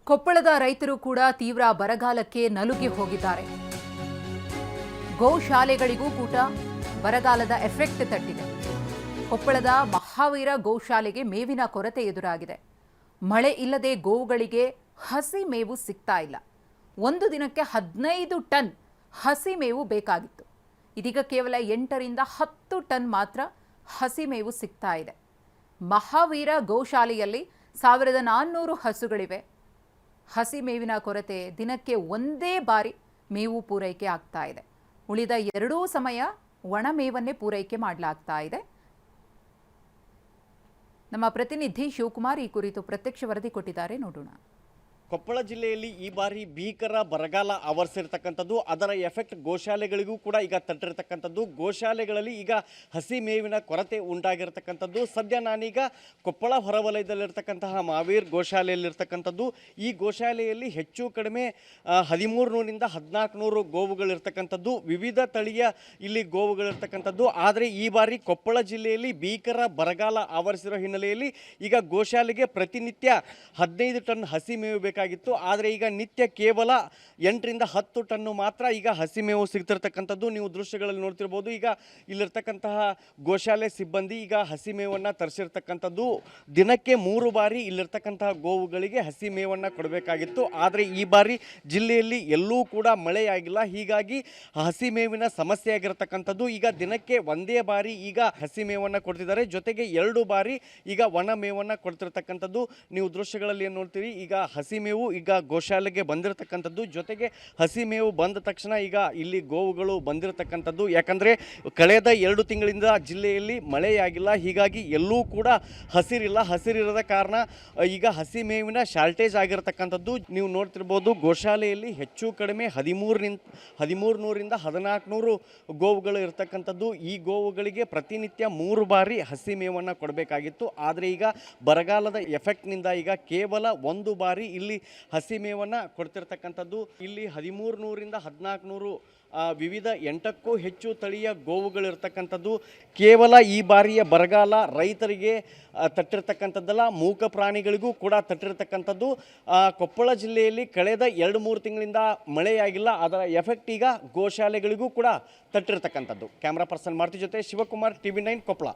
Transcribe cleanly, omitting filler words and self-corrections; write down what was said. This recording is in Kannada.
ಕೊಪ್ಪಳದ ರೈತರು ಕೂಡ ತೀವ್ರ ಬರಗಾಲಕ್ಕೆ ನಲುಗಿ ಹೋಗಿದ್ದಾರೆ. ಗೋಶಾಲೆಗಳಿಗೂ ಕೂಡ ಬರಗಾಲದ ಎಫೆಕ್ಟ್ ತಟ್ಟಿದೆ. ಕೊಪ್ಪಳದ ಮಹಾವೀರ ಗೋಶಾಲೆಗೆ ಮೇವಿನ ಕೊರತೆ ಎದುರಾಗಿದೆ. ಮಳೆ ಇಲ್ಲದೆ ಗೋವುಗಳಿಗೆ ಹಸಿ ಮೇವು ಸಿಗ್ತಾ ಇಲ್ಲ. ಒಂದು ದಿನಕ್ಕೆ 15 ಟನ್ ಹಸಿ ಮೇವು ಬೇಕಾಗಿತ್ತು. ಇದೀಗ ಕೇವಲ 8 ರಿಂದ 10 ಟನ್ ಮಾತ್ರ ಹಸಿ ಮೇವು ಸಿಗ್ತಾ ಇದೆ. ಮಹಾವೀರ ಗೋಶಾಲೆಯಲ್ಲಿ 1400 ಹಸುಗಳಿವೆ. ಹಸಿ ಮೇವಿನ ಕೊರತೆ, ದಿನಕ್ಕೆ ಒಂದೇ ಬಾರಿ ಮೇವು ಪೂರೈಕೆ ಆಗ್ತಾ ಇದೆ. ಉಳಿದ 2 ಸಮಯ ಒಣ ಮೇವನ್ನೇ ಪೂರೈಕೆ ಮಾಡಲಾಗ್ತಾ ಇದೆ. ನಮ್ಮ ಪ್ರತಿನಿಧಿ ಶಿವಕುಮಾರ್ ಈ ಕುರಿತು ಪ್ರತ್ಯಕ್ಷ ವರದಿ ಕೊಟ್ಟಿದ್ದಾರೆ, ನೋಡೋಣ. ಕೊಪ್ಪಳ ಜಿಲ್ಲೆಯಲ್ಲಿ ಈ ಬಾರಿ ಭೀಕರ ಬರಗಾಲ ಆವರಿಸಿರ್ತಕ್ಕಂಥದ್ದು, ಅದರ ಎಫೆಕ್ಟ್ ಗೋಶಾಲೆಗಳಿಗೂ ಕೂಡ ಈಗ ತಟ್ಟಿರ್ತಕ್ಕಂಥದ್ದು. ಗೋಶಾಲೆಗಳಲ್ಲಿ ಈಗ ಹಸಿ ಮೇವಿನ ಕೊರತೆ ಉಂಟಾಗಿರ್ತಕ್ಕಂಥದ್ದು. ಸದ್ಯ ನಾನೀಗ ಕೊಪ್ಪಳ ಹೊರವಲಯದಲ್ಲಿರ್ತಕ್ಕಂತಹ ಮಹಾವೀರ್ ಗೋಶಾಲೆಯಲ್ಲಿರ್ತಕ್ಕಂಥದ್ದು. ಈ ಗೋಶಾಲೆಯಲ್ಲಿ ಹೆಚ್ಚು ಕಡಿಮೆ 1300ರಿಂದ 1400 ಗೋವುಗಳಿರ್ತಕ್ಕಂಥದ್ದು. ವಿವಿಧ ತಳಿಯ ಇಲ್ಲಿ ಗೋವುಗಳಿರ್ತಕ್ಕಂಥದ್ದು. ಆದರೆ ಈ ಬಾರಿ ಕೊಪ್ಪಳ ಜಿಲ್ಲೆಯಲ್ಲಿ ಭೀಕರ ಬರಗಾಲ ಆವರಿಸಿರೋ ಹಿನ್ನೆಲೆಯಲ್ಲಿ ಈಗ ಗೋಶಾಲೆಗೆ ಪ್ರತಿನಿತ್ಯ 15 ಟನ್ ಹಸಿ ಮೇವು ಬೇಕಾಗಿತ್ತು. ಆದರೆ ಈಗ ನಿತ್ಯ ಕೇವಲ 8 ರಿಂದ 10 ಟನ್ನು ಮಾತ್ರ ಈಗ ಹಸಿ ಮೇವು ಸಿಗ್ತಿರ್ತಕ್ಕಂಥದ್ದು. ನೀವು ದೃಶ್ಯಗಳಲ್ಲಿ ನೋಡ್ತಿರ್ಬೋದು. ಈಗ ಇಲ್ಲಿರ್ತಕ್ಕಂತಹ ಗೋಶಾಲೆ ಸಿಬ್ಬಂದಿ ಈಗ ಹಸಿ ಮೇವನ್ನು ತರಿಸಿರ್ತಕ್ಕಂಥದ್ದು. ದಿನಕ್ಕೆ 3 ಬಾರಿ ಇಲ್ಲಿರ್ತಕ್ಕಂತಹ ಗೋವುಗಳಿಗೆ ಹಸಿ ಮೇವನ್ನು ಕೊಡಬೇಕಾಗಿತ್ತು. ಆದರೆ ಈ ಬಾರಿ ಜಿಲ್ಲೆಯಲ್ಲಿ ಎಲ್ಲೂ ಕೂಡ ಮಳೆಯಾಗಿಲ್ಲ. ಹೀಗಾಗಿ ಹಸಿ ಮೇವಿನ ಸಮಸ್ಯೆ ಆಗಿರತಕ್ಕಂಥದ್ದು. ಈಗ ದಿನಕ್ಕೆ ಒಂದೇ ಬಾರಿ ಈಗ ಹಸಿ ಮೇವನ್ನು ಕೊಡ್ತಿದ್ದಾರೆ. ಜೊತೆಗೆ 2 ಬಾರಿ ಈಗ ಒಣ ಮೇವನ್ನು ಕೊಡ್ತಿರ್ತಕ್ಕಂಥದ್ದು. ನೀವು ದೃಶ್ಯಗಳಲ್ಲಿ ಏನು ನೋಡ್ತೀರಿ, ಈಗ ಹಸಿ ಮೇವು ಈಗ ಗೋಶಾಲೆಗೆ ಬಂದಿರತಕ್ಕಂಥದ್ದು. ಜೊತೆಗೆ ಹಸಿ ಮೇವು ಬಂದ ತಕ್ಷಣ ಈಗ ಇಲ್ಲಿ ಗೋವುಗಳು ಬಂದಿರತಕ್ಕಂಥದ್ದು. ಯಾಕಂದರೆ ಕಳೆದ 2 ತಿಂಗಳಿಂದ ಜಿಲ್ಲೆಯಲ್ಲಿ ಮಳೆಯಾಗಿಲ್ಲ. ಹೀಗಾಗಿ ಎಲ್ಲೂ ಕೂಡ ಹಸಿರಿರದ ಕಾರಣ ಈಗ ಹಸಿ ಮೇವಿನ ಶಾರ್ಟೇಜ್ ಆಗಿರತಕ್ಕಂಥದ್ದು. ನೀವು ನೋಡ್ತಿರ್ಬೋದು, ಗೋಶಾಲೆಯಲ್ಲಿ ಹೆಚ್ಚು ಕಡಿಮೆ 1300ರಿಂದ 1400 ಗೋವುಗಳು ಇರತಕ್ಕಂಥದ್ದು. ಈ ಗೋವುಗಳಿಗೆ ಪ್ರತಿನಿತ್ಯ 3 ಬಾರಿ ಹಸಿ ಮೇವನ್ನು ಕೊಡಬೇಕಾಗಿತ್ತು. ಆದರೆ ಈಗ ಬರಗಾಲದ ಎಫೆಕ್ಟ್ನಿಂದ ಈಗ ಕೇವಲ 1 ಬಾರಿ ಇಲ್ಲಿ ಹಸಿ ಮೇವನ್ನು ಕೊಡ್ತಿರ್ತಕ್ಕಂಥದ್ದು. ಇಲ್ಲಿ 1300ರಿಂದ 1400 ವಿವಿಧ 8ಕ್ಕೂ ಹೆಚ್ಚು ತಳಿಯ ಗೋವುಗಳಿರ್ತಕ್ಕಂಥದ್ದು. ಕೇವಲ ಈ ಬಾರಿಯ ಬರಗಾಲ ರೈತರಿಗೆ ತಟ್ಟಿರ್ತಕ್ಕಂಥದ್ದಲ್ಲ, ಮೂಕ ಪ್ರಾಣಿಗಳಿಗೂ ಕೂಡ ತಟ್ಟಿರ್ತಕ್ಕಂಥದ್ದು. ಕೊಪ್ಪಳ ಜಿಲ್ಲೆಯಲ್ಲಿ ಕಳೆದ 2-3 ತಿಂಗಳಿಂದ ಮಳೆಯಾಗಿಲ್ಲ. ಅದರ ಎಫೆಕ್ಟ್ ಈಗ ಗೋಶಾಲೆಗಳಿಗೂ ಕೂಡ ತಟ್ಟಿರ್ತಕ್ಕಂಥದ್ದು. ಕ್ಯಾಮ್ರಾ ಪರ್ಸನ್ ಮಾರುತಿ ಜೊತೆ ಶಿವಕುಮಾರ್, TV9 ಕೊಪ್ಪಳ.